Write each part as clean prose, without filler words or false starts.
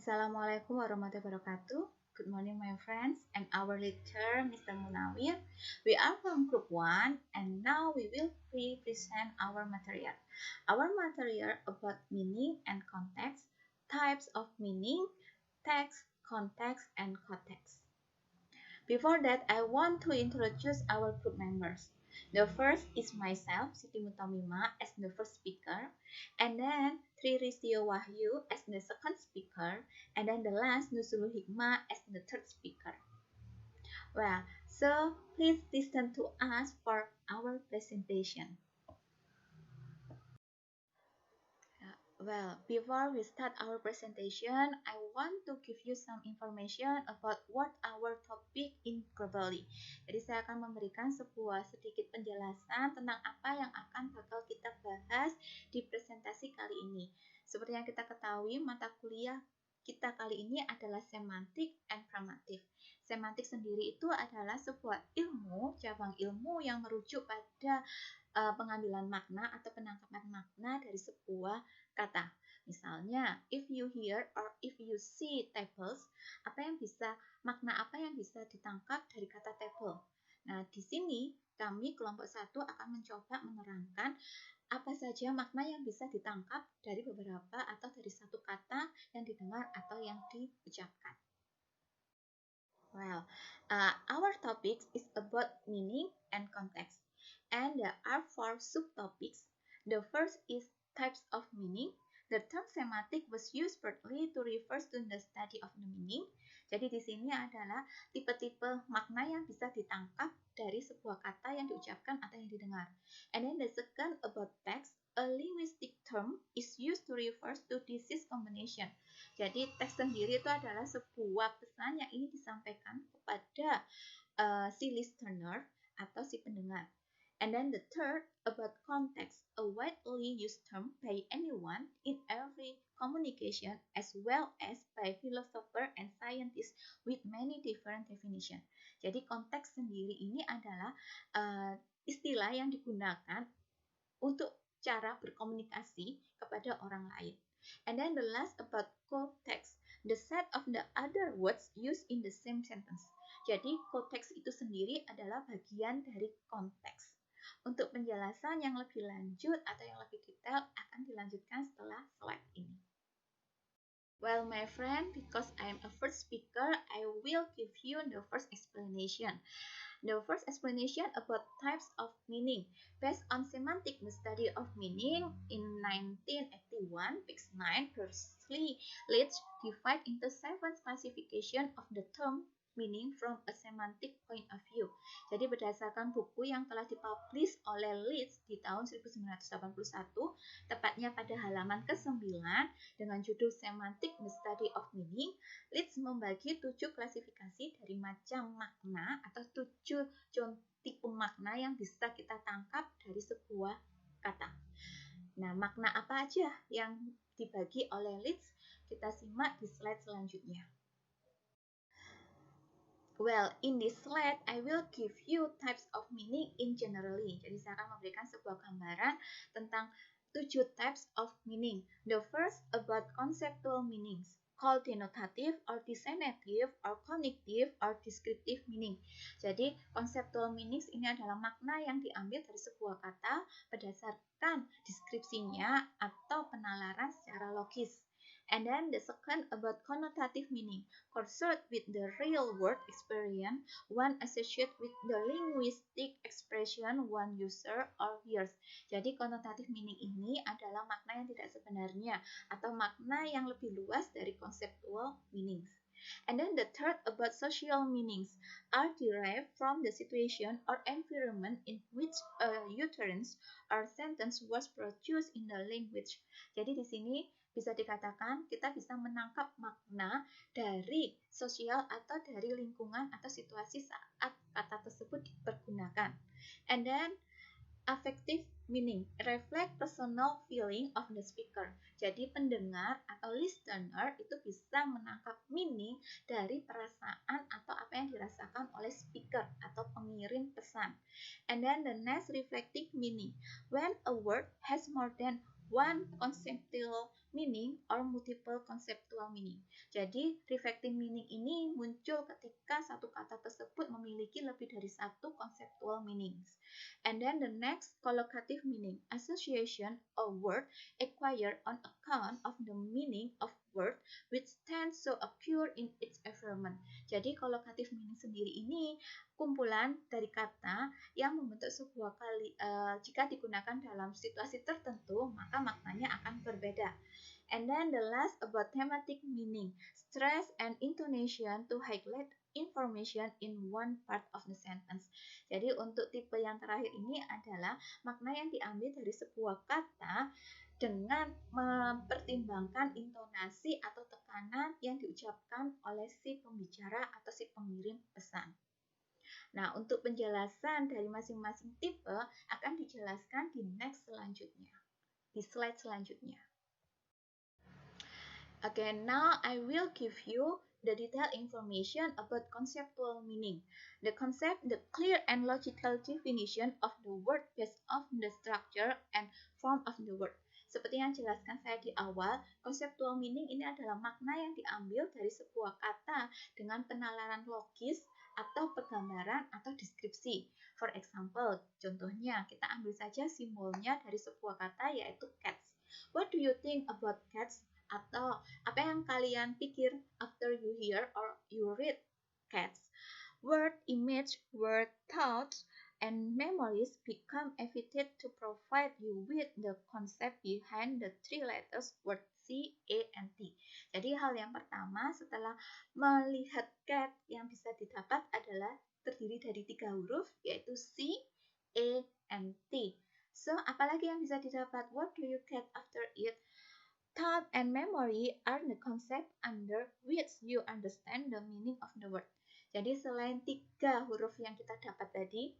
Assalamualaikum warahmatullahi wabarakatuh. Good morning, my friends, and our leader, Mr. Munawir. We are from Group 1, and now we will present our material. Our material about meaning and context, types of meaning, text, context, and context. Before that, I want to introduce our group members. The first is myself, Siti Mutamima, as the first speaker, and then Tri Ristio Wahyu as the second speaker, and then the last Nusulu Hikmah as the third speaker. Well, so please listen to us for our presentation. Well, before we start our presentation, I want to give you some information about what our topic in globally. Jadi saya akan memberikan sebuah sedikit penjelasan tentang apa yang akan bakal kita bahas di presentasi kali ini. Seperti yang kita ketahui, mata kuliah kita kali ini adalah semantik and pragmatic. Semantik sendiri itu adalah sebuah ilmu, cabang ilmu yang merujuk pada pengambilan makna atau penangkapan makna dari sebuah kata. Misalnya, if you hear or if you see tables, makna apa yang bisa ditangkap dari kata table? Nah, di sini kami kelompok 1 akan mencoba menerangkan apa saja makna yang bisa ditangkap dari beberapa atau dari satu kata yang didengar atau yang diucapkan. Well, our topic is about meaning and context. And there are 4 subtopics. The first is types of meaning. The term semantic was used broadly to refer to the study of the meaning. Jadi di sini adalah tipe-tipe makna yang bisa ditangkap dari sebuah kata yang diucapkan atau yang didengar. And then the second about text, a linguistic term is used to refer to disease combination. Jadi teks sendiri itu adalah sebuah pesan yang ingin disampaikan kepada si listener atau si pendengar. And then the third about context, a widely used term by anyone in every communication as well as by philosopher and scientists with many different definition. Jadi konteks sendiri ini adalah istilah yang digunakan untuk cara berkomunikasi kepada orang lain. And then the last about context, the set of the other words used in the same sentence. Jadi konteks itu sendiri adalah bagian dari konteks. Untuk penjelasan yang lebih lanjut atau yang lebih detail akan dilanjutkan setelah slide ini. Well, my friend, because I am a first speaker, I will give you the first explanation. The first explanation about types of meaning. Based on semantic study of meaning in 1981, Pix 9 Berkeley Leach divide into 7 classification of the term meaning from a semantic point of view. Jadi berdasarkan buku yang telah dipublish oleh Leach di tahun 1981, tepatnya pada halaman ke-9 dengan judul Semantic Study of Meaning, Leach membagi 7 klasifikasi dari macam makna atau 7 tipe makna yang bisa kita tangkap dari sebuah kata. Nah, makna apa aja yang dibagi oleh Leach? Kita simak di slide selanjutnya. Well, in this slide, I will give you types of meaning in generally. Jadi saya akan memberikan sebuah gambaran tentang 7 types of meaning. The first about conceptual meanings, called denotative or designative or cognitive or descriptive meaning. Jadi conceptual meanings ini adalah makna yang diambil dari sebuah kata berdasarkan deskripsinya atau penalaran secara logis. And then the second about connotative meaning, concerned with the real world experience, one associated with the linguistic expression one user or hears. Jadi connotative meaning ini adalah makna yang tidak sebenarnya atau makna yang lebih luas dari conceptual meanings. And then the third about social meanings are derived from the situation or environment in which a utterance or sentence was produced in the language. Jadi di sini bisa dikatakan kita bisa menangkap makna dari sosial atau dari lingkungan atau situasi saat kata tersebut dipergunakan. And then affective meaning reflect personal feeling of the speaker. Jadi pendengar atau listener itu bisa menangkap meaning dari perasaan atau apa yang dirasakan oleh speaker atau pengirim pesan. And then the next reflective meaning, when a word has more than one conceptual meaning or multiple conceptual meaning. Jadi, reflecting meaning ini muncul ketika satu kata tersebut memiliki lebih dari satu conceptual meanings. And then the next, collocative meaning. Association of word acquired on account of the meaning of word which tends to occur in its environment. Jadi, collocative meaning sendiri ini kumpulan dari kata yang membentuk sebuah jika digunakan dalam situasi tertentu, maka maknanya akan berbeda. And then the last about thematic meaning, stress and intonation to highlight information in one part of the sentence. Jadi untuk tipe yang terakhir ini adalah makna yang diambil dari sebuah kata dengan mempertimbangkan intonasi atau tekanan yang diucapkan oleh si pembicara atau si pengirim pesan. Nah, untuk penjelasan dari masing-masing tipe akan dijelaskan di next selanjutnya, di slide selanjutnya. Okay, now I will give you the detailed information about conceptual meaning. The concept, the clear and logical definition of the word based on the structure and form of the word. Seperti yang jelaskan saya di awal, conceptual meaning ini adalah makna yang diambil dari sebuah kata dengan penalaran logis atau penggambaran atau deskripsi. For example, contohnya kita ambil saja simbolnya dari sebuah kata yaitu cats. What do you think about cats? Atau apa yang kalian pikir after you hear or you read cats? Word, image, word, thoughts, and memories become evident to provide you with the concept behind the three letters word C, A, and T. Jadi hal yang pertama setelah melihat cat yang bisa didapat adalah terdiri dari 3 huruf yaitu C, A, and T. So, apalagi yang bisa didapat? What do you get after it? Thought and memory are the concept under which you understand the meaning of the word. Jadi selain 3 huruf yang kita dapat tadi,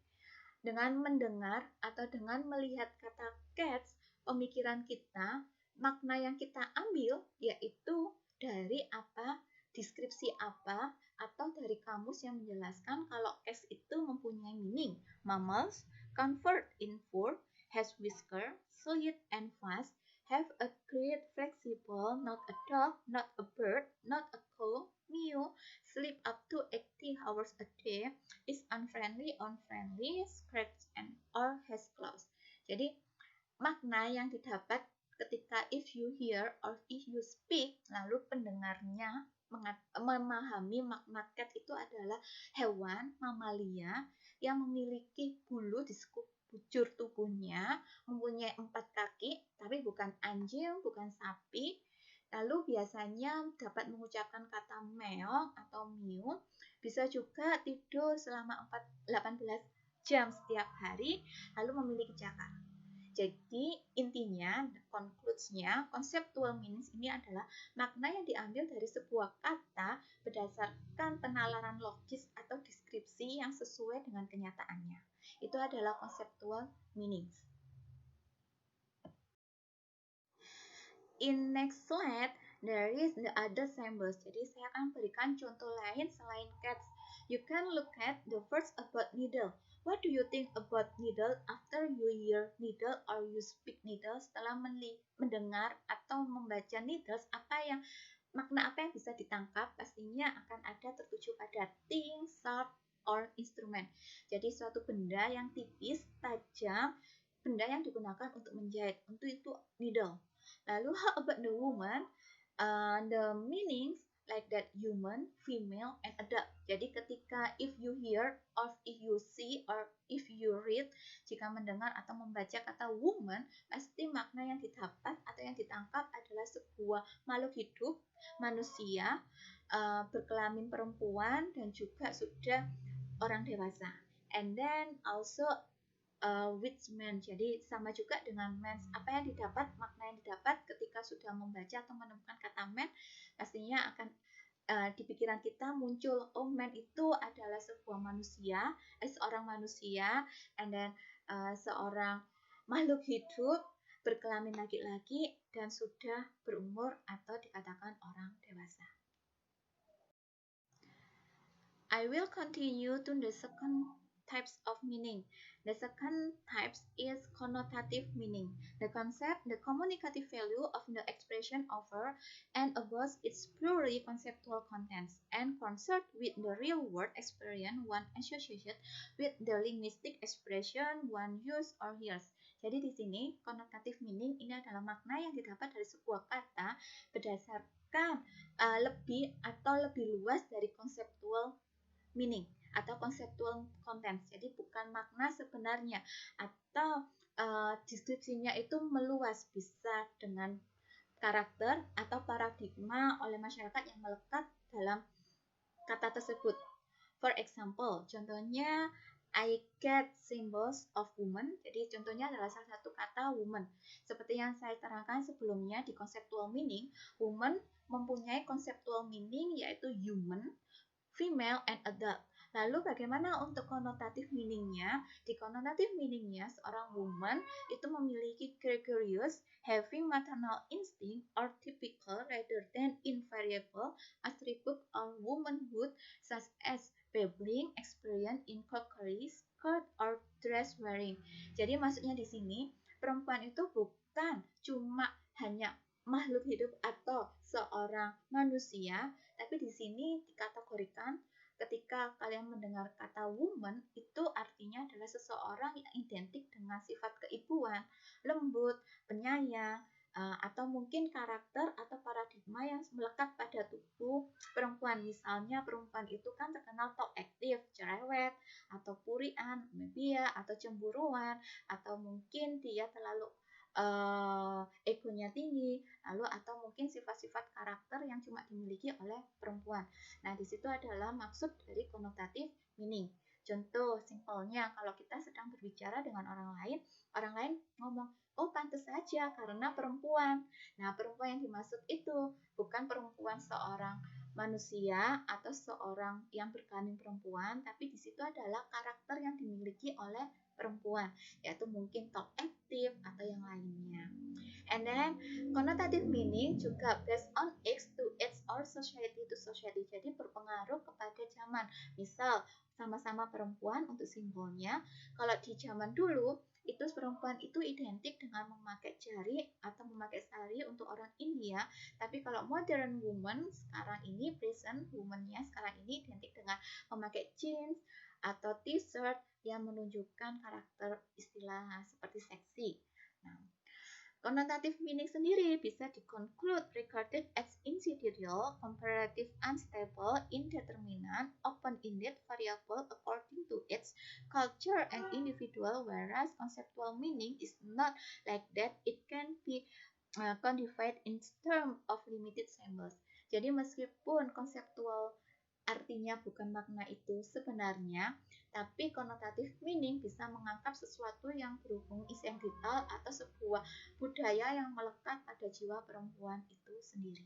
dengan mendengar atau dengan melihat kata cats, pemikiran kita, makna yang kita ambil yaitu dari apa, deskripsi apa, atau dari kamus yang menjelaskan kalau cats itu mempunyai meaning. Mammals, convert in fur, has whisker, slit and fast, have a great flexible, not a dog, not a bird, not a cow, mew, sleep up to 80 hours a day, is unfriendly, scratch and or has claws. Jadi makna yang didapat ketika if you hear or if you speak, lalu pendengarnya memahami makna cat itu adalah hewan mamalia yang memiliki bulu di sekujur tubuhnya, mempunyai 4 kaki, tapi bukan anjing, bukan sapi. Lalu biasanya dapat mengucapkan kata meong atau mew, bisa juga tidur selama 18 jam setiap hari, lalu memiliki cakar. Jadi intinya, concludes-nya, conceptual meanings ini adalah makna yang diambil dari sebuah kata berdasarkan penalaran logis atau deskripsi yang sesuai dengan kenyataannya. Itu adalah conceptual meanings. In next slide, there is the other symbols. Jadi saya akan berikan contoh lain selain cats. You can look at the first about needle. What do you think about needle after you hear needle or you speak needle? Setelah mendengar atau membaca needles, makna apa yang bisa ditangkap? Pastinya akan ada tertuju pada thing, sharp, or instrument. Jadi suatu benda yang tipis, tajam, benda yang digunakan untuk menjahit. Untuk itu needle. Lalu how about the woman? The meanings like that human, female, and adult. Jadi ketika if you hear or if you see or if you read, jika mendengar atau membaca kata woman, pasti makna yang didapat atau yang ditangkap adalah sebuah makhluk hidup, manusia, berkelamin perempuan, dan juga sudah orang dewasa. And then also which man, jadi sama juga dengan man. Apa yang didapat, makna yang didapat ketika sudah membaca atau menemukan kata man, pastinya akan di pikiran kita muncul, oh man itu adalah sebuah manusia, seorang manusia, and then seorang makhluk hidup berkelamin laki-laki dan sudah berumur atau dikatakan orang dewasa. I will continue to the second types of meaning. The second type is connotative meaning. The concept, the communicative value of the expression over and above its purely conceptual contents and concerned with the real world experience one associated with the linguistic expression one use or hears. Jadi di sini connotative meaning ini adalah makna yang didapat dari sebuah kata berdasarkan lebih atau lebih luas dari conceptual meaning atau conceptual content. Jadi bukan makna sebenarnya atau deskripsinya itu meluas, bisa dengan karakter atau paradigma oleh masyarakat yang melekat dalam kata tersebut. For example, contohnya I get symbols of woman. Jadi contohnya adalah salah satu kata woman. Seperti yang saya terangkan sebelumnya di conceptual meaning, woman mempunyai conceptual meaning yaitu human, female, and adult. Lalu bagaimana untuk connotative meaningnya? Di connotative meaningnya, seorang woman itu memiliki gregarious, having maternal instinct or typical rather than invariable attribute of womanhood such as babbling, experience in cookery, skirt, or dress wearing. Jadi maksudnya di sini, perempuan itu bukan cuma hanya makhluk hidup atau seorang manusia, tapi di sini dikategorikan ketika kalian mendengar kata woman itu artinya adalah seseorang yang identik dengan sifat keibuan, lembut, penyayang, atau mungkin karakter atau paradigma yang melekat pada tubuh perempuan. Misalnya perempuan itu kan terkenal talk aktif, cerewet, atau purian, mebia, atau cemburuan, atau mungkin dia terlalu egonya tinggi, lalu atau mungkin sifat-sifat karakter yang cuma dimiliki oleh perempuan. Nah, di situ adalah maksud dari connotative meaning. Contoh simpelnya, kalau kita sedang berbicara dengan orang lain ngomong, oh pantas saja karena perempuan. Nah, perempuan yang dimaksud itu bukan perempuan seorang manusia atau seorang yang berkelamin perempuan, tapi di situ adalah karakter yang dimiliki oleh perempuan, yaitu mungkin talk aktif atau yang lainnya. And then connotative meaning juga based on age to age or society to society. Jadi berpengaruh kepada zaman. Misal sama-sama perempuan untuk simbolnya. Kalau di zaman dulu itu perempuan itu identik dengan memakai jari atau memakai sari untuk orang India. Tapi kalau modern woman sekarang ini, present woman-nya sekarang ini identik dengan memakai jeans atau t-shirt yang menunjukkan karakter istilah seperti seksi. Nah, connotative meaning sendiri bisa di-conclude regarded as individual, comparative, unstable, indeterminate, open-ended, variable according to its culture and individual, whereas conceptual meaning is not like that. It can be quantified in terms of limited symbols. Jadi meskipun konseptual artinya bukan makna itu sebenarnya, tapi connotative meaning bisa mengangkat sesuatu yang berhubung identital atau sebuah budaya yang melekat pada jiwa perempuan itu sendiri.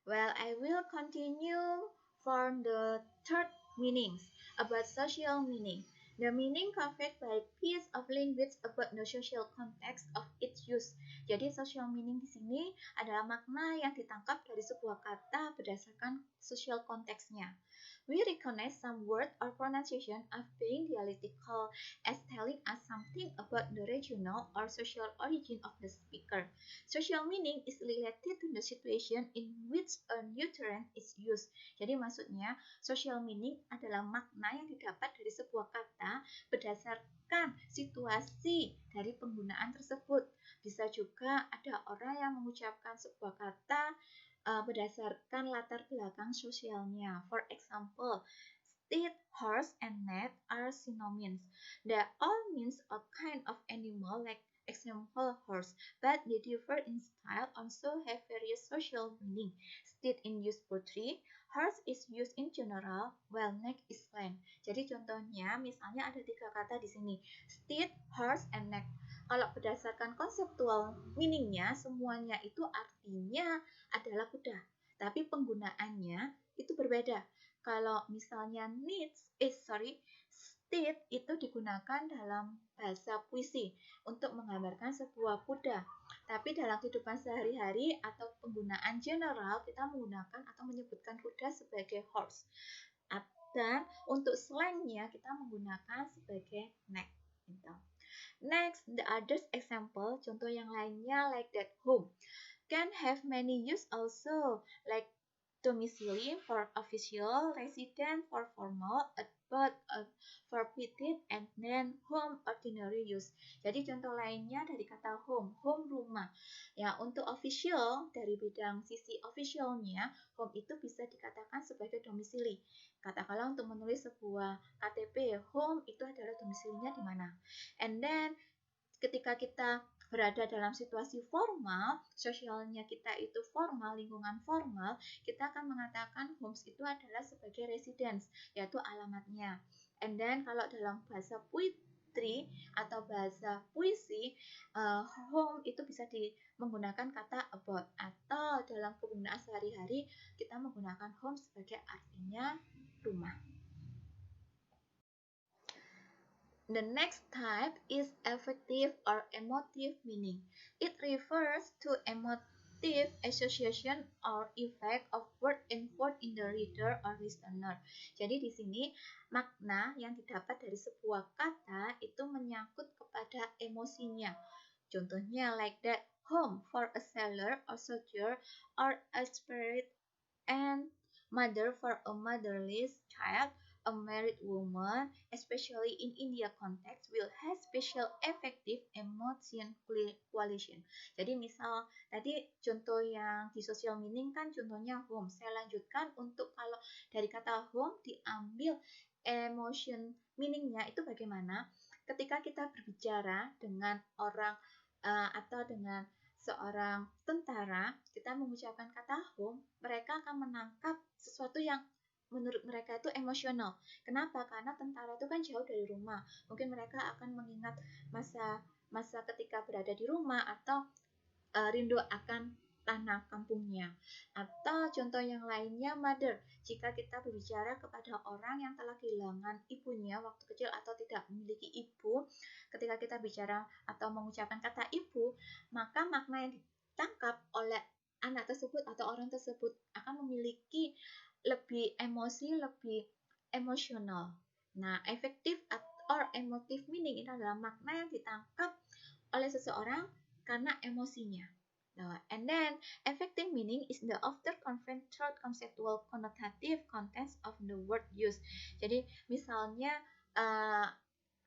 Well, I will continue for the third meanings about social meaning. The meaning conveyed by piece of language about the social context of its use. Jadi social meaning di sini adalah makna yang ditangkap dari sebuah kata berdasarkan social konteksnya. We recognize some word or pronunciation as being dialectical, as telling us something about the regional or social origin of the speaker. Social meaning is related to the situation in which a new term is used. Jadi maksudnya social meaning adalah makna yang didapat dari sebuah kata berdasarkan situasi dari penggunaan tersebut. Bisa juga ada orang yang mengucapkan sebuah kata berdasarkan latar belakang sosialnya. For example, steed, horse, and net are synonyms. They all means a kind of animal like example horse, but they differ in style, also have various social meaning. Steed in use poetry, horse is used in general, while neck is slang. Jadi contohnya, misalnya ada 3 kata di sini, steed, horse, and neck. Kalau berdasarkan konseptual meaningnya, semuanya itu artinya adalah kuda, tapi penggunaannya itu berbeda. Kalau misalnya steed itu digunakan dalam bahasa puisi untuk menggambarkan sebuah kuda. Tapi dalam kehidupan sehari-hari atau penggunaan general kita menggunakan atau menyebutkan kuda sebagai horse. Dan untuk slangnya kita menggunakan sebagai neck. Gitu. Next, the others example, contoh yang lainnya like that home can have many use also, like domicile for official, resident for formal, abode for petite, and then home ordinary use. Jadi contoh lainnya dari kata home rumah. Ya, untuk official dari bidang sisi officialnya, home itu bisa dikatakan sebagai domisili. Katakanlah untuk menulis sebuah KTP, home itu adalah domisilinya di mana. And then ketika kita berada dalam situasi formal, sosialnya kita itu formal, lingkungan formal, kita akan mengatakan homes itu adalah sebagai residence, yaitu alamatnya. And then kalau dalam bahasa puisi atau bahasa puisi, home itu bisa menggunakan kata about, atau dalam penggunaan sehari-hari kita menggunakan home sebagai artinya rumah. The next type is affective or emotive meaning. It refers to emotive association or effect of word and word in the reader or listener. Jadi di sini makna yang didapat dari sebuah kata itu menyangkut kepada emosinya. Contohnya like that, home for a sailor or soldier, or a spirit and mother for a motherless child. A married woman, especially in India context, will have special affective emotion coalition. Jadi misal tadi contoh yang di social meaning kan contohnya home. Saya lanjutkan untuk kalau dari kata home diambil emotion meaningnya itu bagaimana? Ketika kita berbicara dengan orang atau dengan seorang tentara, kita mengucapkan kata home, mereka akan menangkap sesuatu yang menurut mereka itu emosional. Kenapa? Karena tentara itu kan jauh dari rumah. Mungkin mereka akan mengingat masa ketika berada di rumah atau rindu akan tanah kampungnya. Atau contoh yang lainnya mother. Jika kita berbicara kepada orang yang telah kehilangan ibunya waktu kecil atau tidak memiliki ibu, ketika kita bicara atau mengucapkan kata ibu, maka makna yang ditangkap oleh anak tersebut atau orang tersebut akan memiliki lebih emosi, lebih emosional. Nah, effective or emotive meaning ini adalah makna yang ditangkap oleh seseorang karena emosinya. Nah, and then effective meaning is the often conveyed through conceptual connotative contents of the word used. Jadi misalnya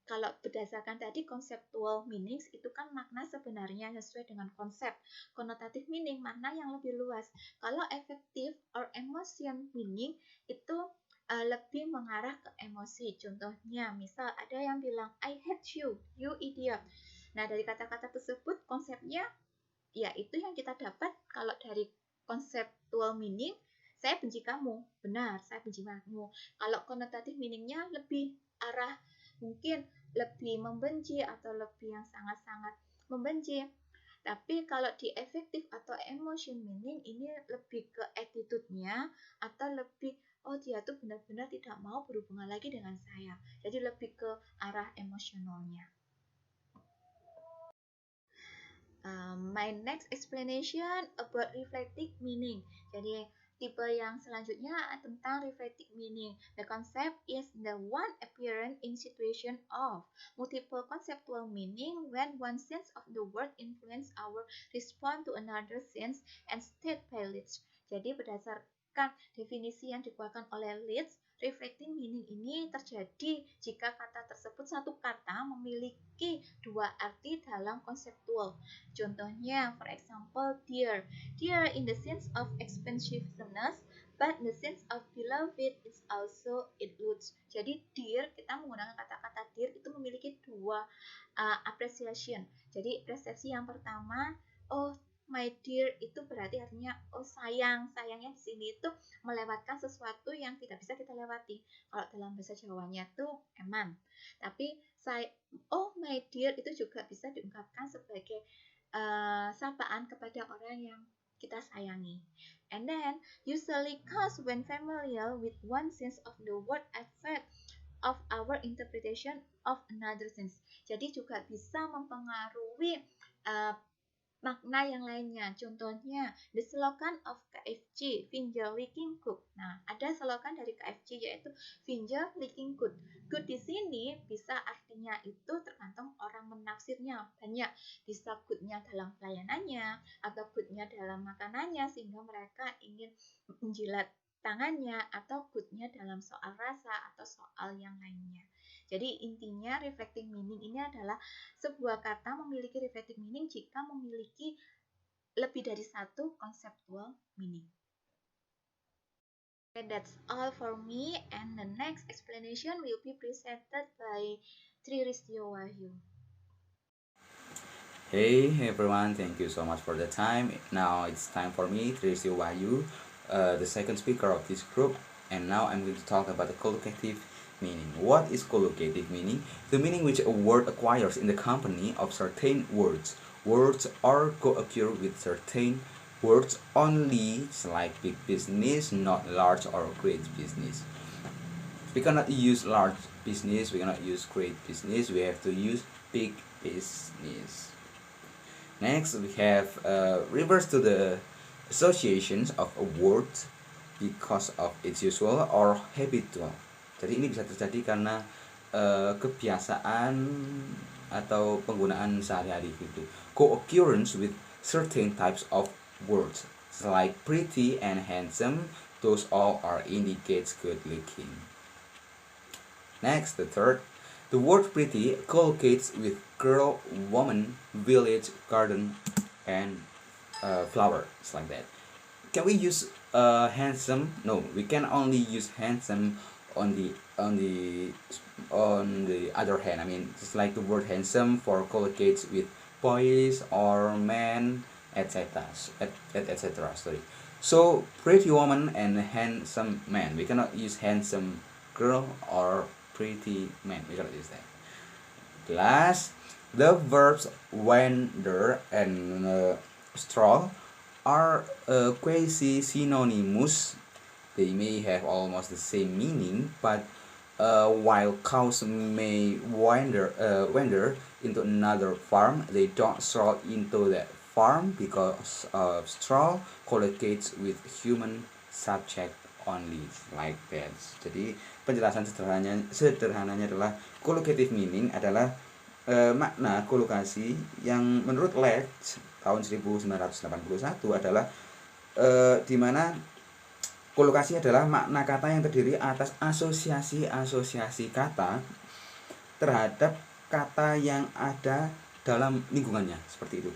kalau berdasarkan tadi conceptual meanings itu kan makna sebenarnya sesuai dengan konsep. Connotative meaning makna yang lebih luas. Kalau effective or emotion meaning itu lebih mengarah ke emosi. Contohnya, misal ada yang bilang I hate you, you idiot. Nah, dari kata-kata tersebut konsepnya ya itu yang kita dapat. Kalau dari conceptual meaning, saya benci kamu. Benar, saya benci kamu. Kalau connotative meaningnya lebih arah mungkin lebih membenci atau lebih yang sangat-sangat membenci. Tapi kalau di effective atau emotion meaning ini lebih ke attitude-nya atau lebih oh dia tuh benar-benar tidak mau berhubungan lagi dengan saya. Jadi lebih ke arah emosionalnya. My next explanation about reflective meaning. Jadi tipe yang selanjutnya tentang reflective meaning. The concept is the one apparent in situation of multiple conceptual meaning when one sense of the word influence our response to another sense and state by Leeds. Jadi berdasarkan definisi yang dikeluarkan oleh Leeds, reflecting meaning ini terjadi jika kata tersebut satu kata memiliki dua arti dalam konseptual. Contohnya, for example, dear. Dear in the sense of expansiveness, but the sense of beloved is also includes. Jadi dear, kita menggunakan kata-kata dear itu memiliki dua appreciation. Jadi persepsi yang pertama, oh my dear itu berarti artinya oh sayang. Sayangnya di sini itu melewatkan sesuatu yang tidak bisa kita lewati. Kalau dalam bahasa Jawanya tuh eman. Tapi oh my dear itu juga bisa diungkapkan sebagai sapaan kepada orang yang kita sayangi. And then usually comes when familiar with one sense of the word affect of our interpretation of another sense. Jadi juga bisa mempengaruhi makna yang lainnya. Contohnya, the slogan of KFC, Finger Licking Good. Nah, ada slogan dari KFC yaitu Finger Licking Good. Good di sini bisa artinya itu tergantung orang menafsirnya. Banyak bisa goodnya dalam pelayanannya atau goodnya dalam makanannya sehingga mereka ingin menjilat tangannya atau goodnya dalam soal rasa atau soal yang lainnya. Jadi intinya reflecting meaning ini adalah sebuah kata memiliki reflecting meaning jika memiliki lebih dari satu conceptual meaning. Okay, that's all for me, and the next explanation will be presented by Triristio Wahyu. Hey everyone, thank you so much for the time. Now it's time for me, Trisio Wahyu, the second speaker of this group, and now I'm going to talk about the collocative meaning. What is collocative meaning? The meaning which a word acquires in the company of certain words. Words are co-occur with certain words only, like big business, not large or great business. We cannot use large business, we cannot use great business, we have to use big business. Next, we have refers to the associations of a word because of its usual or habitual. Jadi ini bisa terjadi karena kebiasaan atau penggunaan sehari-hari gitu. Co-occurrence with certain types of words like pretty and handsome, those all are indicates good looking. Next, the third, the word pretty collocates with girl, woman, village, garden, and flower. It's like that. Can we use handsome? No, we can only use handsome on the other hand. I mean, it's like the word handsome for collocates with boys or men, etc. etc. Sorry. So pretty woman and handsome man. We cannot use handsome girl or pretty man. We cannot use that. Last, the verbs wander and stroll are quasi-synonymous. They may have almost the same meaning, but while cows may wander into another farm, they don't stroll into that farm because stroll collocates with human subject only, like that. Jadi penjelasan sederhananya adalah collocative meaning adalah makna kolokasi yang menurut Leach tahun 1981 adalah di mana kolokasi adalah makna kata yang terdiri atas asosiasi kata terhadap kata yang ada dalam lingkungannya, seperti itu.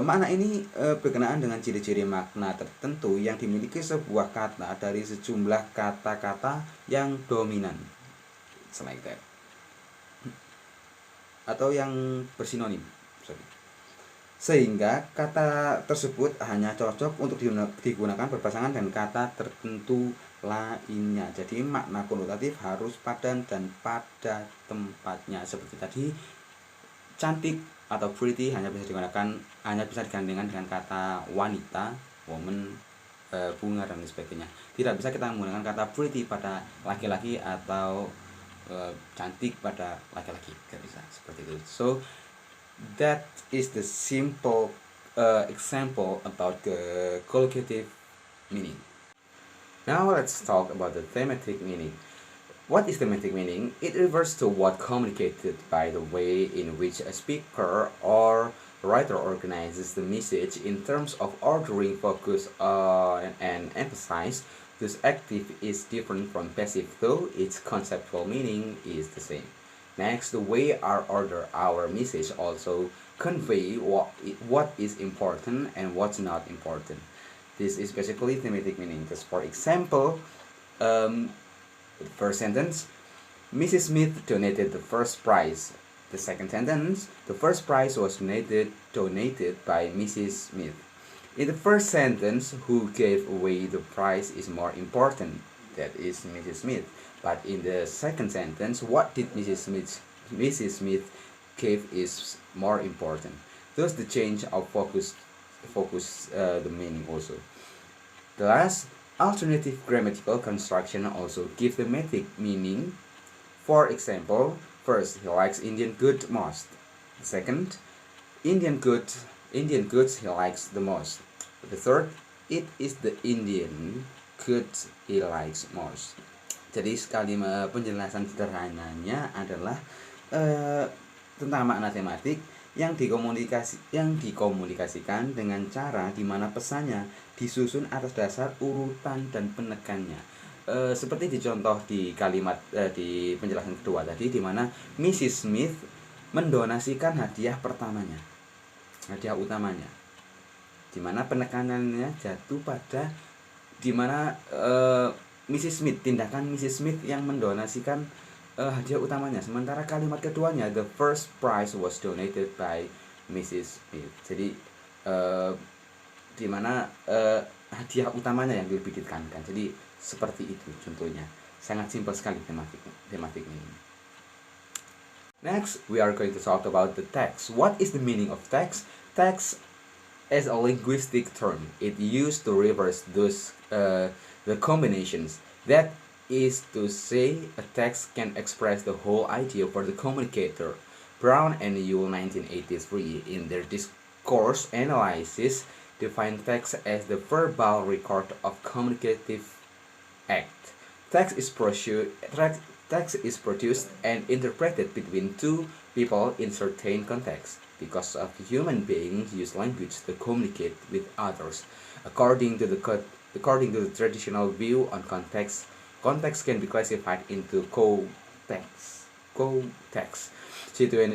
Makna ini berkenaan dengan ciri-ciri makna tertentu yang dimiliki sebuah kata dari sejumlah kata-kata yang dominan, like that, atau yang bersinonim. Sehingga kata tersebut hanya cocok untuk digunakan berpasangan dengan kata tertentu lainnya. Jadi makna konotatif harus padan dan pada tempatnya. Seperti tadi, cantik atau pretty hanya bisa digandengkan dengan kata wanita, woman, bunga dan sebagainya. Tidak bisa kita menggunakan kata pretty pada laki-laki atau cantik pada laki-laki. Tidak bisa seperti itu. So that is the simple example about the collocative meaning. Now let's talk about the thematic meaning. What is thematic meaning? It refers to what communicated by the way in which a speaker or writer organizes the message in terms of ordering, focus, and emphasize. This active is different from passive, though its conceptual meaning is the same. Next, the way our order our message also convey what is important and what's not important. This is basically thematic meaning. Because for example, the first sentence, Mrs. Smith donated the first prize. The second sentence, the first prize was donated by Mrs. Smith. In the first sentence, who gave away the prize is more important. That is Mrs. Smith. But in the second sentence, what did Mrs. Smith give is more important. Thus, the change of focus the meaning also. The last, alternative grammatical construction also give thematic meaning. For example, first, he likes Indian good most. Second, Indian Indian goods he likes the most. The third, it is the Indian goods he likes most. Jadi sekali penjelasan sederhananya adalah tentang makna tematik yang dikomunikasikan dengan cara di mana pesannya disusun atas dasar urutan dan penekannya. Seperti dicontoh di kalimat di penjelasan kedua tadi, di mana Mrs. Smith mendonasikan hadiah pertamanya, hadiah utamanya, di mana penekanannya jatuh pada di mana Mrs. Smith, tindakan Mrs. Smith yang mendonasikan hadiah utamanya. Sementara kalimat keduanya, the first prize was donated by Mrs. Smith. Jadi di mana hadiah utamanya yang lebih ditekankan. Jadi seperti itu contohnya. Sangat simpel sekali tematiknya ini. Next, we are going to talk about the text. What is the meaning of text? Text is a linguistic term. It used to reverse those the combinations. That is to say, a text can express the whole idea for the communicator. Brown and Yule 1983 in their discourse analysis define text as the verbal record of communicative act. Text is produced and interpreted between two people in certain contexts because of human beings use language to communicate with others. According to the traditional view on context, context can be classified into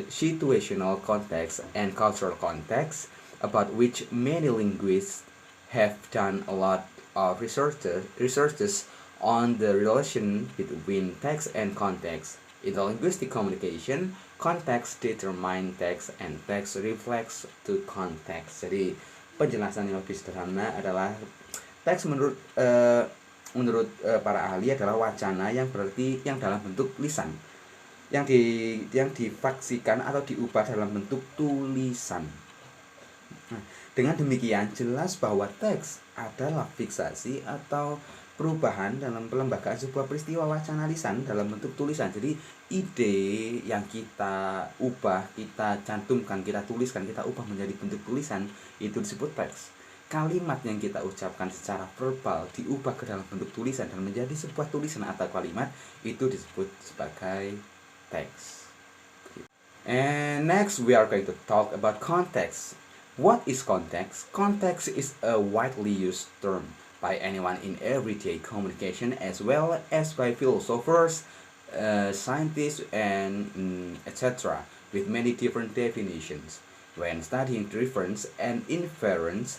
situational context, and cultural context, about which many linguists have done a lot of researches on the relation between text and context. In the linguistic communication, context determine text and text reflects to context. Jadi penjelasan yang lebih sederhana adalah teks menurut para ahli adalah wacana yang berarti yang dalam bentuk lisan, yang difaksikan atau diubah dalam bentuk tulisan. Nah, dengan demikian jelas bahwa teks adalah fiksasi atau perubahan dalam pelembagaan sebuah peristiwa wacana lisan dalam bentuk tulisan. Jadi ide yang kita ubah, kita cantumkan, kita tuliskan, kita ubah menjadi bentuk tulisan, itu disebut teks. Kalimat yang kita ucapkan secara verbal diubah ke dalam bentuk tulisan dan menjadi sebuah tulisan atau kalimat, itu disebut sebagai teks. And next we are going to talk about context. What is context? Context is a widely used term by anyone in everyday communication, as well as by philosophers, scientists, and etc., with many different definitions. When studying difference and inference,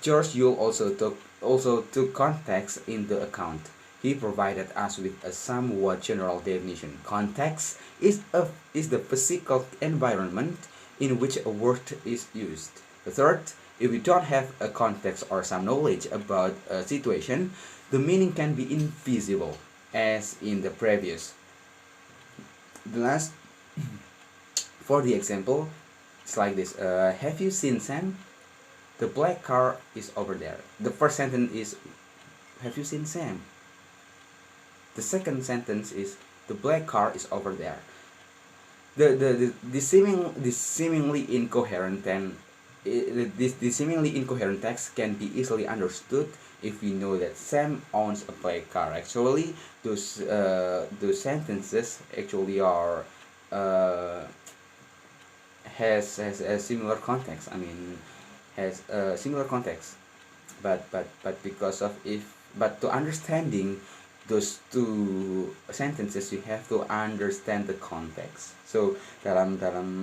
George Yule also took context into account. He provided us with a somewhat general definition. Context is the physical environment in which a word is used. The third, if we don't have a context or some knowledge about a situation, the meaning can be invisible, as in the previous. The last, for the example, it's like this. Have you seen Sam? The black car is over there. The first sentence is, have you seen Sam? The second sentence is, the black car is over there. The seemingly incoherent text can be easily understood if we know that Sam owns a black car. Actually, those sentences actually are has a similar context. I mean, has a similar context, but because of but to understanding those two sentences, you have to understand the context. So dalam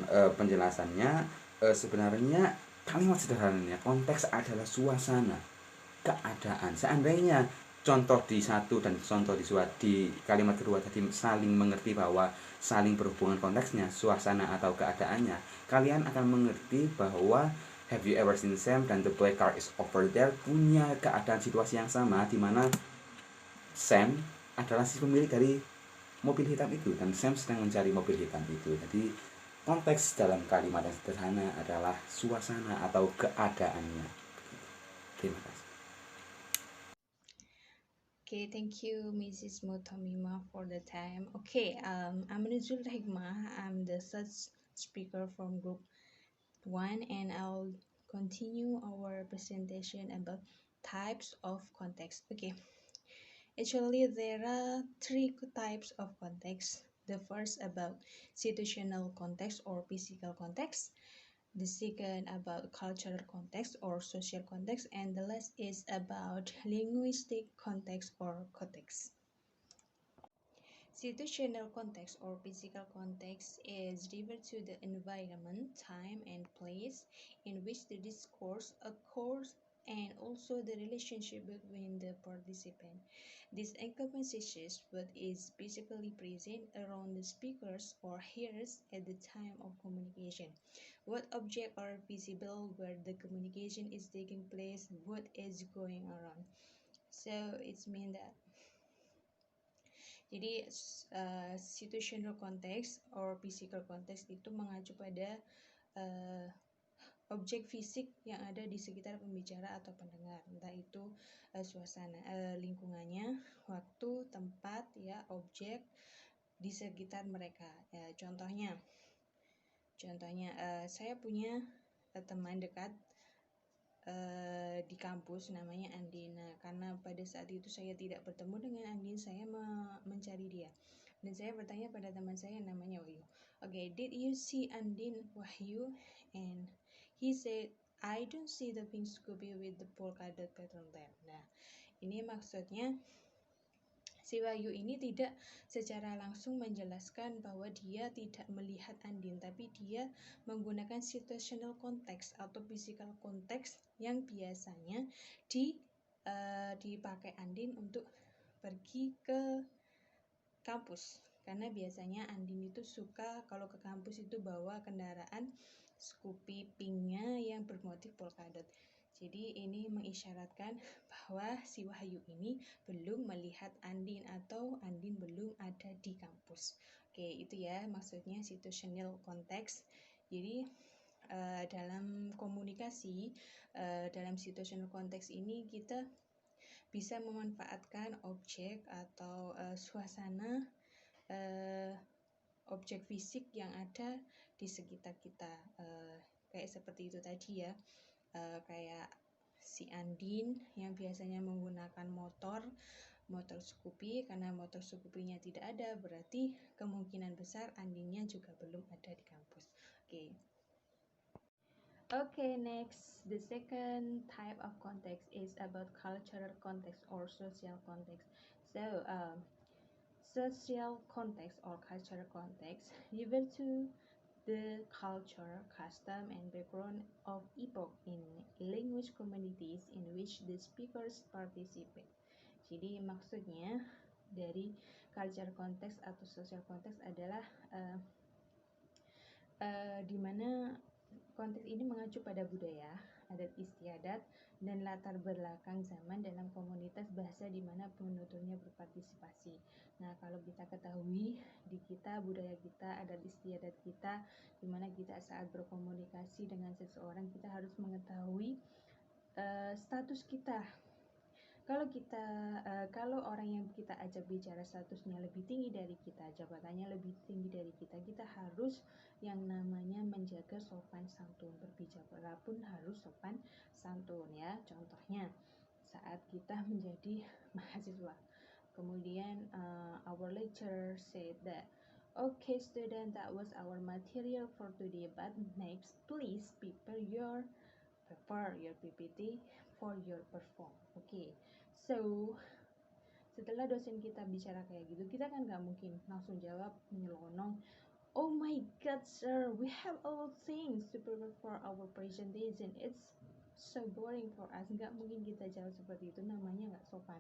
penjelasannya, sebenarnya kalimat sederhananya konteks adalah suasana, keadaan. Seandainya contoh di satu dan contoh di kalimat kedua tadi saling mengerti bahwa saling berhubungan konteksnya, suasana atau keadaannya, kalian akan mengerti bahwa have you ever seen Sam dan the black car is over there punya keadaan situasi yang sama, di mana Sam adalah si pemilik dari mobil hitam itu dan Sam sedang mencari mobil hitam itu. Jadi konteks dalam kalimat yang sederhana adalah suasana atau keadaannya. Terima kasih. Okay, thank you, Mrs. Motomima, for the time. Okay, I'm Rizul Hikmah. I'm the third speaker from group one, and I'll continue our presentation about types of context. Okay, actually there are three types of context. The first about situational context or physical context, the second about cultural context or social context, and the last is about linguistic context or context. Situational context or physical context is referred to the environment, time, and place in which the discourse occurs and also the relationship between the participant. This encompasses what is physically present around the speakers or hearers at the time of communication. What objects are visible where the communication is taking place, what is going around. So it's mean that jadi situational context or physical context itu mengacu pada objek fisik yang ada di sekitar pembicara atau pendengar, entah itu suasana lingkungannya, waktu, tempat, ya, objek di sekitar mereka. Ya, contohnya saya punya teman dekat di kampus namanya Andina. Karena pada saat itu saya tidak bertemu dengan Andin, saya mencari dia dan saya bertanya pada teman saya yang namanya Wahyu. Okay, did you see Andin, Wahyu? And he said, I don't see the pink Scooby with the polka dot pattern there. Nah, ini maksudnya si Wahyu ini tidak secara langsung menjelaskan bahwa dia tidak melihat Andin, tapi dia menggunakan situational context atau physical context yang biasanya dipakai Andin untuk pergi ke kampus. Karena biasanya Andin itu suka kalau ke kampus itu bawa kendaraan Scoopy pinknya yang bermotif polkadot. Jadi ini mengisyaratkan bahwa si Wahyu ini belum melihat Andin atau Andin belum ada di kampus. Oke, itu ya maksudnya situational context. Jadi dalam komunikasi, dalam situational context ini kita bisa memanfaatkan objek atau suasana objek fisik yang ada di sekitar kita, kayak seperti itu tadi ya. Kayak si Andin yang biasanya menggunakan motor Scoopy, karena motor Scoopy-nya tidak ada, berarti kemungkinan besar Andinnya juga belum ada di kampus. Okay, next, the second type of context is about cultural context or social context. So, social context or cultural context refer to the culture, custom, and background of epoch in language communities in which the speakers participate. Jadi maksudnya dari culture context atau social context adalah di mana konteks ini mengacu pada budaya, adat istiadat, dan latar belakang zaman dalam komunitas bahasa di mana penuturnya berpartisipasi. Nah, kalau kita ketahui di kita, budaya kita, adat istiadat kita, di mana kita saat berkomunikasi dengan seseorang kita harus mengetahui status kita. Kalau orang yang kita ajak bicara statusnya lebih tinggi dari kita, jabatannya lebih tinggi dari kita, kita harus yang namanya menjaga sopan santun. Berbicara pun harus sopan santun ya. Contohnya saat kita menjadi mahasiswa, kemudian our lecturer said that, okay student, that was our material for today, but next please prepare your PPT for your perform. Okay, so setelah dosen kita bicara kayak gitu, kita kan nggak mungkin langsung jawab menyelonong, oh my god sir, we have all things to prepare for our presentation, it's so boring for us. Nggak mungkin kita jawab seperti itu, namanya nggak sopan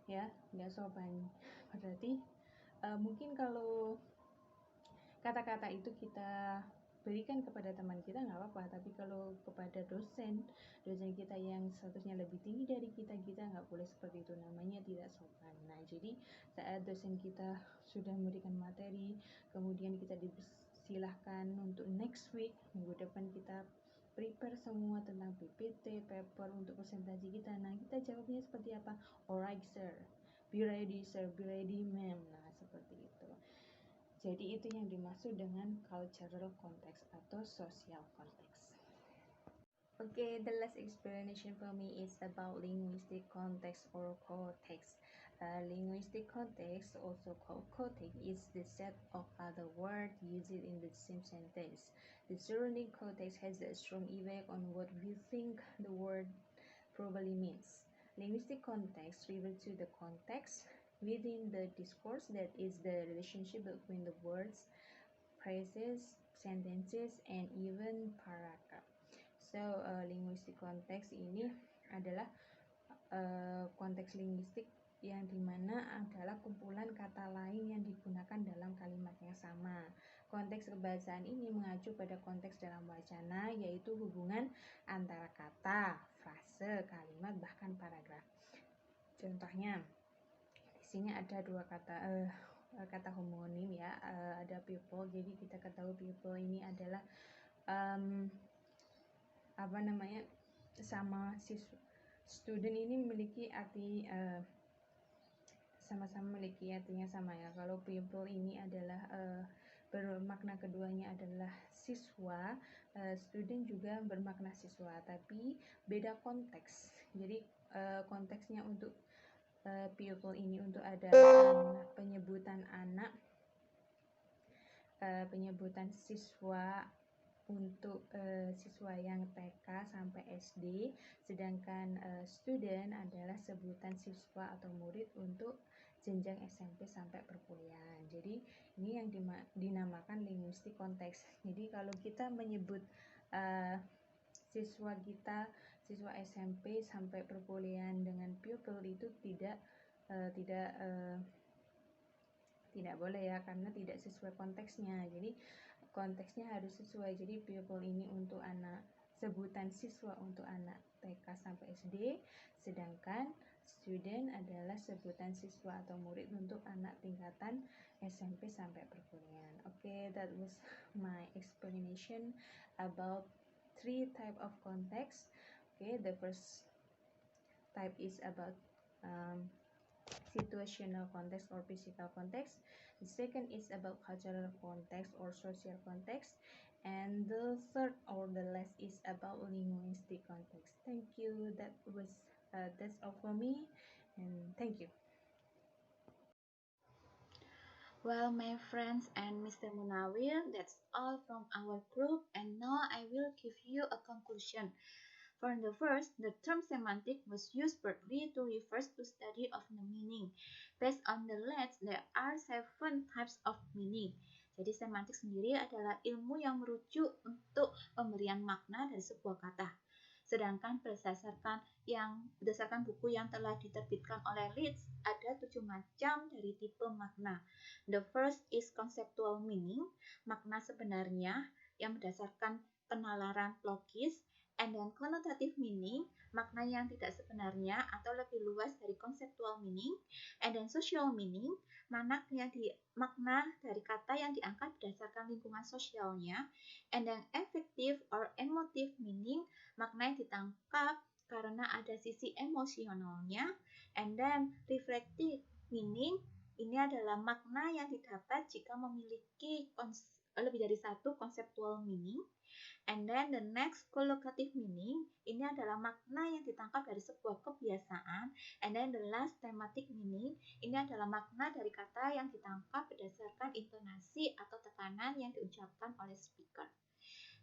ya, nggak sopan. Berarti mungkin kalau kata-kata itu kita berikan kepada teman kita nggak apa-apa, tapi kalau kepada dosen kita yang statusnya lebih tinggi dari kita nggak boleh seperti itu, namanya tidak sopan. Nah, jadi saat dosen kita sudah memberikan materi, kemudian kita disilahkan untuk next week, minggu depan kita prepare semua tentang PPT, paper untuk presentasi kita. Nah, kita jawabnya seperti apa? Alright sir, be ready sir, be ready ma'am. Nah, seperti itu. Jadi itu yang dimaksud dengan cultural context atau social context. Okay, the last explanation for me is about linguistic context or context. Linguistic context, also called context, is the set of other words used in the same sentence. The surrounding context has a strong effect on what we think the word probably means. Linguistic context refers to the context within the discourse, that is the relationship between the words, phrases, sentences, and even paragraph. So, linguistic konteks ini adalah konteks linguistik yang dimana adalah kumpulan kata lain yang digunakan dalam kalimat yang sama. Konteks kebahasaan ini mengacu pada konteks dalam wacana, yaitu hubungan antara kata, frase, kalimat, bahkan paragraf. Contohnya, di sini ada dua kata homonim ya, ada people. Jadi kita ketahui people ini adalah sama student ini memiliki arti sama-sama memiliki artinya sama ya. Kalau people ini adalah bermakna keduanya adalah siswa, student juga bermakna siswa, tapi beda konteks. Jadi konteksnya untuk people ini untuk ada penyebutan anak, penyebutan siswa untuk siswa yang TK sampai SD, sedangkan student adalah sebutan siswa atau murid untuk jenjang SMP sampai perkuliahan. Jadi ini yang dinamakan linguistik konteks. Jadi kalau kita menyebut siswa SMP sampai perkuliahan dengan pupil itu tidak boleh ya, karena tidak sesuai konteksnya. Jadi konteksnya harus sesuai. Jadi pupil ini untuk anak, sebutan siswa untuk anak TK sampai SD, sedangkan student adalah sebutan siswa atau murid untuk anak tingkatan SMP sampai perkuliahan. Okay, that was my explanation about 3 type of context. Okay, the first type is about situational context or physical context. The second is about cultural context or social context. And the third or the last is about linguistic context. Thank you. That's all for me, and thank you. Well, my friends and Mr. Munawir, that's all from our group, and now I will give you a conclusion. For the first, the term semantic was used broadly to refer to study of the meaning. Based on the last, there are 7 types of meaning. Jadi semantik sendiri adalah ilmu yang merujuk untuk pemberian makna dari sebuah kata. Sedangkan berdasarkan buku yang telah diterbitkan oleh Leeds, ada 7 macam dari tipe makna. The first is conceptual meaning, makna sebenarnya yang berdasarkan penalaran logis. And then connotative meaning, makna yang tidak sebenarnya atau lebih luas dari conceptual meaning. And then social meaning, makna dari kata yang diangkat berdasarkan lingkungan sosialnya. And then affective or emotive meaning, makna yang ditangkap karena ada sisi emosionalnya. And then reflective meaning, ini adalah makna yang didapat jika memiliki lebih dari satu conceptual meaning. And then the next collocative meaning, ini adalah makna yang ditangkap dari sebuah kebiasaan. And then the last thematic meaning, ini adalah makna dari kata yang ditangkap berdasarkan intonasi atau tekanan yang diucapkan oleh speaker.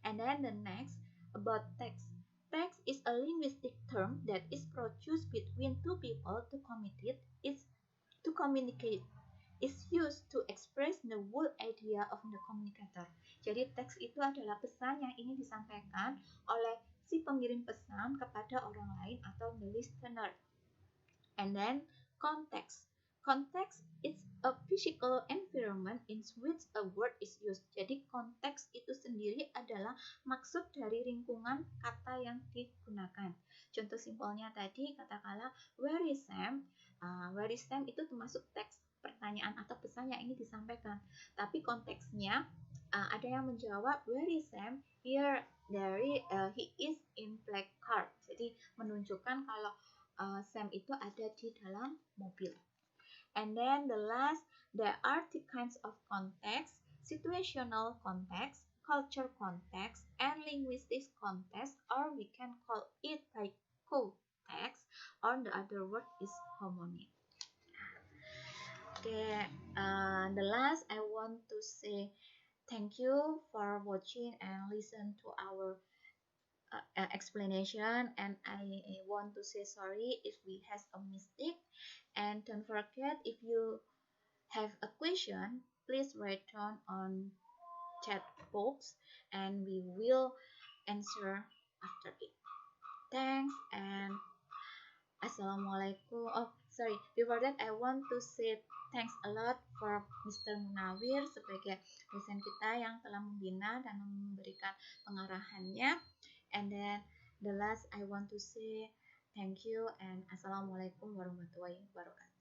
And then the next, about text. Text is a linguistic term that is produced between two people to communicate. Is used to express the whole idea of the communicator. Jadi teks itu adalah pesan yang ingin disampaikan oleh si pengirim pesan kepada orang lain atau the listener. And then context. Context is a physical environment in which a word is used. Jadi konteks itu sendiri adalah maksud dari lingkungan kata yang digunakan. Contoh simpelnya tadi, katakanlah where is Sam? Where is Sam itu termasuk teks pertanyaan atau pesan yang ingin disampaikan. Tapi konteksnya ada yang menjawab where is Sam? Here, he is in black car. Jadi menunjukkan kalau Sam itu ada di dalam mobil. And then the last, there are two kinds of context. Situational context, culture context and linguistic context, or we can call it like co-text, or the other word is homonym. Okay, the last I want to say thank you for watching and listen to our explanation, and I want to say sorry if we has a mistake, and don't forget, if you have a question, please write down on chat box and we will answer after it. Thanks and assalamualaikum. Oh sorry, before that I want to say thanks a lot for Mr. Munawir sebagai dosen kita yang telah membina dan memberikan pengarahannya. And then the last I want to say thank you and assalamualaikum warahmatullahi wabarakatuh.